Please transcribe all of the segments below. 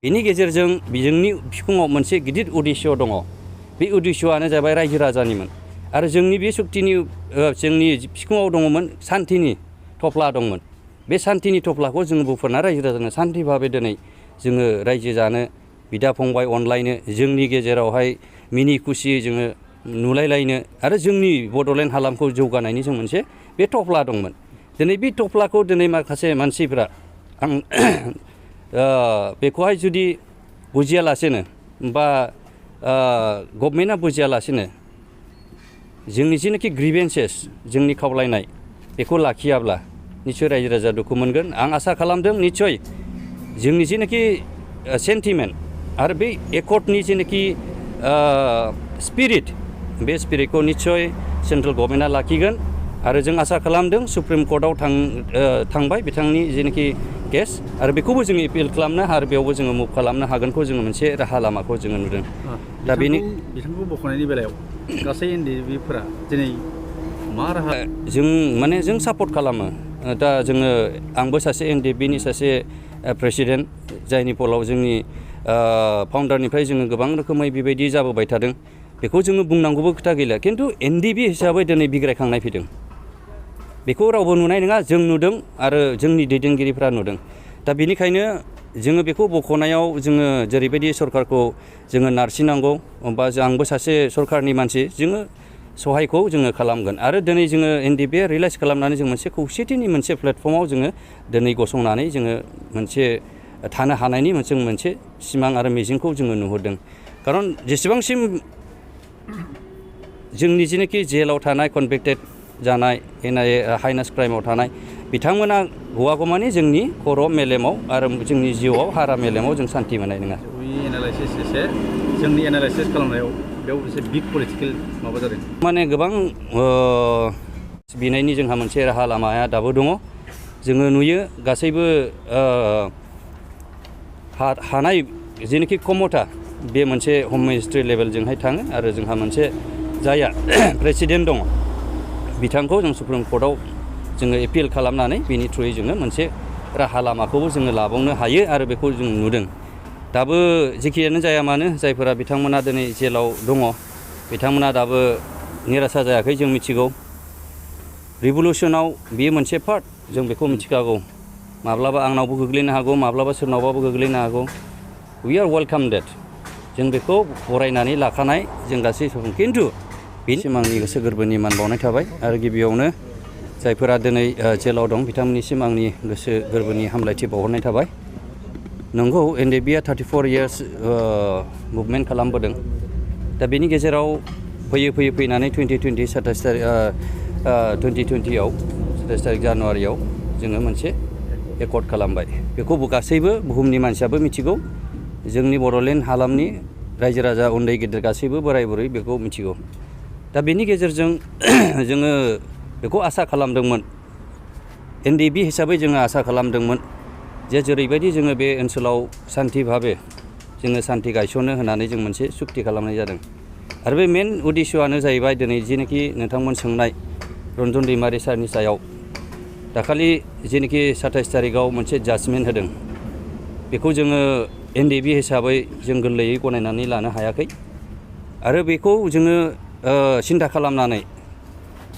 बेनि गेजेरजों जोंनि बिखुङाव मोनसे गिदिर उद्देश्य दङ। बे उद्देश्यआनो जाबाय रायजो राजानिमोन आरो जोंनि बे सुक्तिनि जोंनि बिखुङाव दङमोन सान्थिनि थफ्ला दंमोन। बे सान्थिनि थफ्लाखौ जोङो बुफुरना रायजो राजानो सान्थि भाबै दिनै जोङो रायजो जानो बिदा फंबाय अनलायनो जोंनि गेजेरावहाय मिनि खुसियै जोङो नुलायलायनो आरो जोंनि बड'लेण्ड हालामखौ जौगानायनि जों मोनसे बे थफ्ला दंमोन। दिनै बे थफ्लाखौ दिनै माखासे मानसिफ्रा आं बेखौहाय जुदि बुजियालासेनो बा गभर्नमेन्टआ बुजियालासेनो जोंनि जिनाखि ग्रिभेन्सेस जोंनि खावलायनाय बेखौ लाखियाब्ला निस्सय रायजो राजा दुखु मोनगोन। आं आसा खालामदों निस्सय जोंनि जिनाखि सेन्टिमेन्ट आरो बे एकर्डनि जिनाखि स्पिरिट बे स्पिरिटखौ निस्सय सेन्ट्रेल गभर्नमेन्टआ लाखिगोन आरो जों आसा खालामदों सुप्रिम कर्टआव थांबाय बिथांनि जिनाखि केस आरो बेखौबो जोङो एपिल खालामनो आरो बेयावबो जोङो मुभ खालामनो हागोनखौ जोङो मोनसे राहा लामाखौ जोङो नुदों। दा बिथांखौ बख'नायनि बेलायाव गासै एनडिएफबिफोरा दिनै मा राहा जों सापर्ट खालामो। दा जोङो आंबो सासे एनडिएफबिनि सासे प्रेसिडेन्ट जायनि फलाव जोंनि फाउन्डारनिफ्राय जोङो गोबां रोखोमै बेबायदि जाबोबाय थादों। बेखौ जोङो बुंनांगौबो खोथा गैला खिन्थु एनडिएफबि हिसाबै दिनै बिग्रायखांनाय फैदों। बेखौ रावबो नुनाय नङा, जों नुदों आरो जोंनि दैदेनगिरिफ्रा नुदों। दा बेनिखायनो जोङो बेखौ बख'नायाव जोङो जेरैबायदि सरकारखौ जोङो नारसिननांगौ बा आंबो सासे सरकारनि मानसि जोङो सहायखौ जोङो खालामगोन आरो दिनै जोङो एनडिएफबिआ रियेलाइज खालामनानै जों मोनसे खौसेथिनि मोनसे प्लेटफर्माव जोङो दिनै गसंनानै जोङो मोनसे थानो हानायनि मोनसे सिमां आरो मिजिंखौ जोङो नुहुरदों। खारन जेसेबांसिम जोंनि जिनाखि जेलाव थानाय कनभिक्टेड जानाय हाइनास क्राइमाव थानाय बिथांमोना गवागौमानि जोंनि खर' मेलेमाव आरो जोंनि जिउआव हारा मेलेमाव जों सान्थि मोननाय नङा। जोंनि एनालाइसिस खालामनायाव बेयाव एसे बिग पलिटिकेल माबा जादों माने गोबां बिनायनि जोंहा मोनसे राहा लामाया दाबो दङ। जोङो नुयो गासैबो हानाय जेनाखि क्षमता बे मोनसे हम मिनिस्ट्रि लेभेलजोंहाय थाङो आरो जोंहा मोनसे जायहा प्रेसिडेन्ट दङ बिथांखौ जों सुप्रिम कर्टआव जोङो एपिल खालामनानै बेनि थ्रुयै जोङो मोनसे राहा लामाखौबो जोङो लाबावनो हायो आरो बेखौ जों नुदों। दाबो जेखियानो जाया मानो जायफोरा बिथांमोना दिनै जेलाव दङ बिथांमोना दाबो निरासा जायाखै जों मिथिगौ। रिभलिउसनाव बेयो मोनसे पार्ट जों बेखौ मिथिखागौ। माब्लाबा आंनावबो गोग्लैनो हागौ, माब्लाबा सोरनावबाबो गोग्लैनो हागौ। वी आर वेलकाम डेट। जों बेखौ बरायनानै लाखानाय जों गासै सुबुं। खिन्थु बेनि सिमांनि गोसो गोरबोनि मान बावनाय थाबाय आरो गिबियावनो जायफोरा दिनै जेलाव दं बिथांमोननिसिम आंनि गोसो गोरबोनि हामलायथि बावहरनाय थाबाय। नंगौ एनडिएफबिआ 34 इयार्स मुभमेन्ट खालामबोदों। दा बेनि गेजेराव फैनानै 2020 2020आव 27 तारिख जानुवारियाव जोङो मोनसे एकर्ड खालामबाय। बेखौ गासैबो बुहुमनि मानसियाबो मिथिगौ। जोंनि बड'लेण्ड हालामनि रायजो राजा उन्दै गिदिर गासैबो बोराय बुरै बेखौ मिथिगौ। दा बेनि गेजेरजों जोङो बेखौ आसा खालामदोंमोन एनडिएफबि हिसाबै जोङो आसा खालामदोंमोन जे जेरैबायदि जोङो बे ओनसोलाव सान्थि भाबै जोङो सान्थि गायसननो होननानै जों मोनसे सुक्ति खालामनाय जादों। आरो बे मेन उद्देश्यआनो जाहैबाय दिनै जेनाखि नोंथांमोन सोंनाय रन्जन दैमारि सारनि सायाव दाखालि जेनाखि 27 तारिखआव मोनसे जाजमेन्ट होदों बेखौ जोङो एनडिएफबि हिसाबै जों गोरलैयै गनायनानै लानो हायाखै आरो बेखौ जोङो सिन्था खालामनानै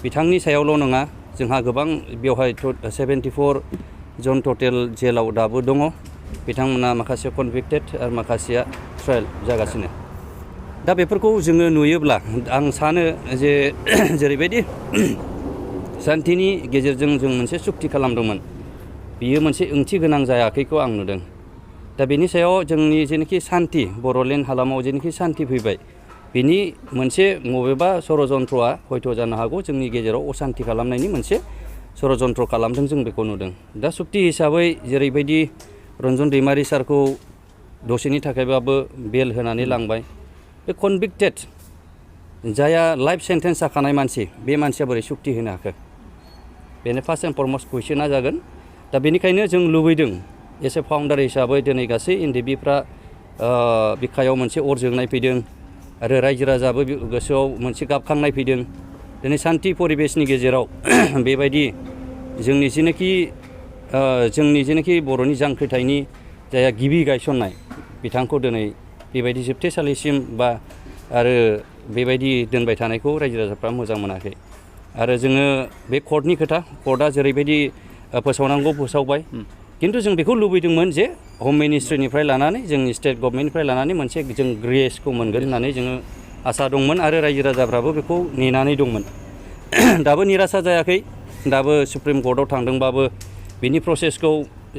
बिथांनि सायावल' नङा जोंहा गोबां बेवहाय 74 जन टटेल जेलाव दाबो दङ। बिथांमोना माखासे कनभिक्टेड आरो माखासेया ट्रायेल जागासिनो। दा बेफोरखौ जोङो नुयोब्ला आं सानो जे जेरैबायदि सान्थिनि गेजेरजों जों मोनसे सुक्ति खालामदोंमोन बियो मोनसे ओंथि गोनां जायाखैखौ आं नुदों। दा बेनि सायाव जोंनि जेनाखि सान्थि बड'लेण्ड हालामाव जेनाखि सान्थि फैबाय बिनि मोनसे बबेबा षड़यन्त्रआ हयथ' जानो हागौ जोंनि गेजेराव असान्थि खालामनायनि मोनसे षड़यन्त्र खालामदों जों बेखौ नुदों। दा सुक्ति हिसाबै जेरैबायदि रन्जन दैमारि सारखौ दसेनि थाखायबाबो बेल होनानै लांबाय। बे कनभिक्टेड जायहा लाइफ सेन्टेन्स जाखानाय मानसि बे मानसिया बोरै सुक्ति होनो हाखो बेनो फार्स्ट एन्ड फरमस्ट कुइसना जागोन। दा बेनिखायनो जों लुबैदों एस ए फाउन्डार हिसाबै दिनै गासै एनडिएफबिफ्रा बिखायाव मोनसे अर जोंनाय फैदों आरो रायजो राजाबो गोसोआव मोनसे गाबखांनाय फैदों। दिनै सान्थि परिबेसनि गेजेराव बेबायदि जोंनि जेनाखि बर'नि जांख्रिथायनि जायहा गिबि गायसननाय बिथांखौ दिनै बेबायदि जोबथेसालिसिम बा आरो बेबायदि दोनबाय थानायखौ रायजो राजाफ्रा मोजां मोनाखै आरो जोङो बे कर्टनि खोथा कर्टआ जेरैबायदि फोसावनांगौ फोसावबाय खिन्थु जों बेखौ लुबैदोंमोन जे हम मिनिस्ट्रिनिफ्राय लानानै जोंनि स्टेट गभर्नमेन्टनिफ्राय लानानै मोनसे जों ग्रेसखौ मोनगोन होननानै जोङो आसा दंमोन आरो रायजो राजाफ्राबो बेखौ नेनानै दंमोन दाबो निरासा जायाखै दाबो सुप्रिम कर्टआव थांदोंबाबो बिनि प्रसेसखौ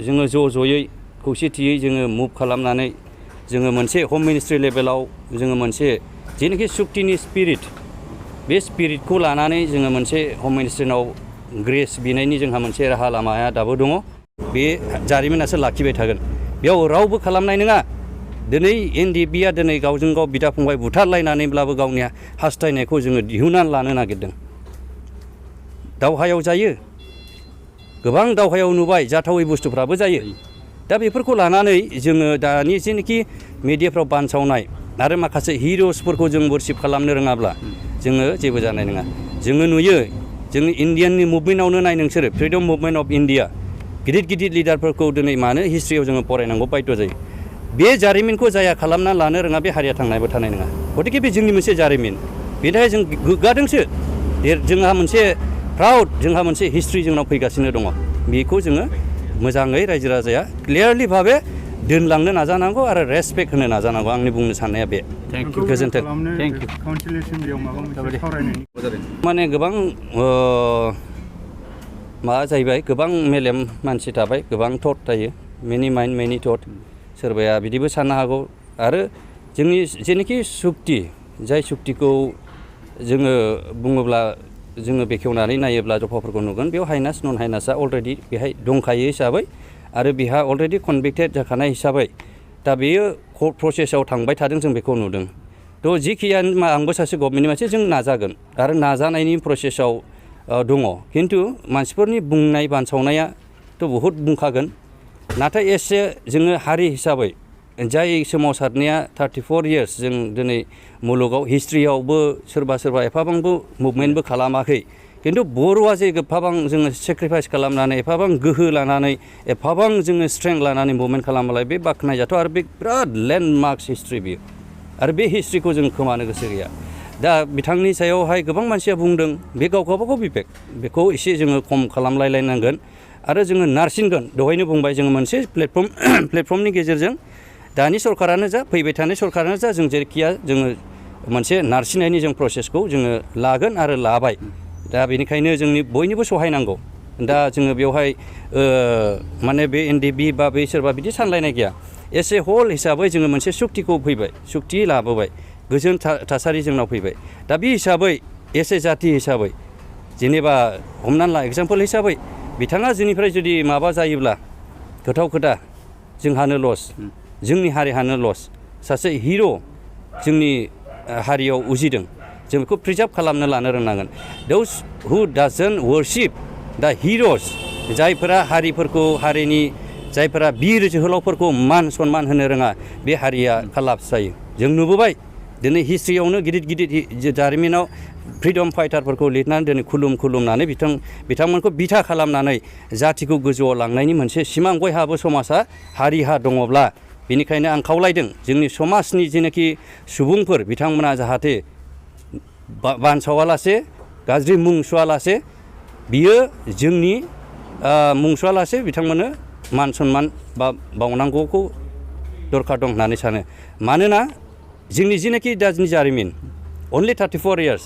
जोङो ज'यै खौसेथियै जोङो मुभ खालामनानै जोङो मोनसे हम मिनिस्ट्रि लेभेलाव जोङो मोनसे जेनाखि सुक्तिनि स्पिरिट बे स्पिरिटखौ लानानै जोङो मोनसे हम मिनिस्ट्रिनाव ग्रेस बिनायनि जोंहा मोनसे राहा लामाया दाबो दङ बे जारिमिनासो लाखिबाय थागोन बेयाव रावबो खालामनाय नङा दिनै NDBआ दिनै गावजों गाव बिदा फंबाय बुथारलायनानैब्लाबो गावनि हास्थायनायखौ जोङो दिहुननानै लानो नागिरदों दावहायाव जायो गोबां दावहायाव नुबाय जाथावै बुस्थुफ्राबो जायो दा बेफोरखौ लानानै जोङो दानि जेनाखि मिडियाफ्राव बानसावनाय आरो माखासे हिर'सफोरखौ जों वर्शिप खालामनो रोङाब्ला जोङो जेबो जानाय नङा जोङो नुयो जोंनि इण्डियाननि मुभमेन्टआवनो नाय नोंसोरो फ्रिडम मुभमेन्ट अफ इण्डिया गिदिर गिदिर लिडारफोरखौ दिनै मानो हिस्ट्रियाव जोङो फरायनांगौ बाध्य जायो बे जारिमिनखौ जाया खालामना लानो रोङा बे हारिया थांनायबो थानाय नङा गतिके बे जोंनि मोनसे जारिमिन बेनि थाखाय जों गोग्गादोंसो जोंहा मोनसे प्राउड जोंहा मोनसे हिस्ट्रि जोंनाव फैगासिनो दङ बेखौ जोङो मोजाङै रायजो राजाया क्लियारलि भाबे दोनलांनो नाजानांगौ आरो रेसपेक्ट होनो नाजानांगौ आंनि बुंनो साननाया बे गोजोन्थों माने गोबां माबा जाहैबाय गोबां मेलेम मानसि थाबाय गोबां थट थायो मेनि माइन्ड मेनि थट सोरबाया बिदिबो साननो हागौ आरो जोंनि जेनाखि सुक्ति जाय सुक्तिखौ जोङो बुङोब्ला जोङो बेखेवनानै नायोब्ला जफाफोरखौ नुगोन बेयाव हाइनास नन हाइनासआ अलरेडि बेहाय दंखायो हिसाबै आरो बेहा अलरेडि कनभिक्टेड जाखानाय हिसाबै दा बेयो कर्ट प्रसेसआव थांबाय थादों जों बेखौ नुदों थ' जिखियानो आंबो सासे गभर्नमेन्टनि मानसि जों नाजागोन आरो नाजानायनि प्रसेसआव दङ खिन्थु मानसिफोरनि बुंनाय बानसावनायाथ' बहुद बुंखागोन नाथाय एसे जोङो हारि हिसाबै जाय सोमावसारनाया 34 इयार्स जों दिनै मुलुगाव हिस्ट्रियावबो सोरबा एफाबांबो मुभमेन्टबो खालामाखै खिन्थु बर'आ जे एफाबां जोङो सेक्रिफाइस खालामनानै एफाबां गोहो लानानै एफाबां जोङो स्ट्रेंथ लानानै मुभमेन्ट खालामबालाय बे बाख्नायजाथाव आरो बे बिराद लेन्डमार्क्स हिस्ट्रि बियो आरो बे हिस्ट्रिखौ जों खोमानो गोसो गैया दा बिथांनि सायावहाय गोबां मानसिया बुंदों बे गावबागाव बिबेक बेखौ एसे जोङो खम खालामलायलायनांगोन आरो जोङो नारसिनगोन दहायनो बुंबाय जोङो मोनसे प्लेटफर्मनि गेजेरजों दानि सरकारानो जा फैबाय थानाय सरकारानो जा जों जेरैखिया जोङो मोनसे नारसिननायनि जों प्रसेसखौ जोङो लागोन आरो लाबाय दा बेनिखायनो जोंनि बयनिबो सहायनांगौ दा जोङो बेवहाय माने बे NDB बा बे सोरबा बिदि सानलायनाय गैया एस ए हल हिसाबै जोङो मोनसे सुक्तिखौ फैबाय सुक्ति लाबोबाय गोजोन थासारि जोंनाव फैबाय दा बे हिसाबै एस ए जाति हिसाबै जेनेबा हमनानै ला एग्जाम्पल हिसाबै बिथाङा जोंनिफ्राय जुदि माबा जायोब्ला गोथाव खोथा जोंहानो लस जोंनि हारिहानो लस सासे हिर' जोंनि हारियाव उजिदों जों बेखौ प्रिजार्भ खालामनो लानो रोंनांगोन दोस हु डाजन्ट वर्शिप दा हिर'स जायफोरा हारिफोरखौ हारिनि जायफोरा बिर जोहोलावफोरखौ मान सनमान होनो रोङा बे हारिया कालाप्स जायो जों नुबोबाय दिनै हिस्ट्रियावनो गिदिर जारिमिनाव फ्रिडम फाइटारफोरखौ लिरनानै दिनै खुलुमनानै बिथांमोनखौ बिथा खालामनानै जातिखौ गोजौआव लांनायनि मोनसे सिमां बयहाबो समाजा हारिहा दङब्ला बेनिखायनो आं खावलायदों जोंनि समाजनि जेनाखि सुबुंफोर बिथांमोना जाहाथे बानसावालासे गाज्रि मुं सुवालासे बियो जोंनि मुं सुवालासे बिथांमोननो मान सनमान बा बावनांगौखौ दरखार दं होननानै सानो मानोना जोंनि जेनाखि दानि जारिमिन अनलि 34 इयार्स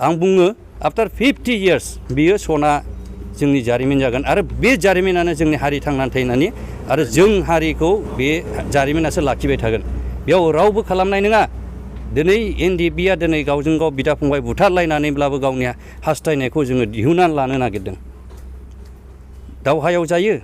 आं बुङो आफ्टार 50 इयार्स बियो सना जोंनि जारिमिन जागोन आरो बे जारिमिनानो जोंनि हारि थांनानै थानायनि आरो जों हारिखौ बे जारिमिनासो लाखिबाय थागोन बेयाव रावबो खालामनाय नङा दिनै NDBआ दिनै गावजों गाव बिदा फंबाय बुथारलायनानैब्लाबो गावनि हास्थायनायखौ जोङो दिहुननानै लानो नागिरदों दावहायाव जायो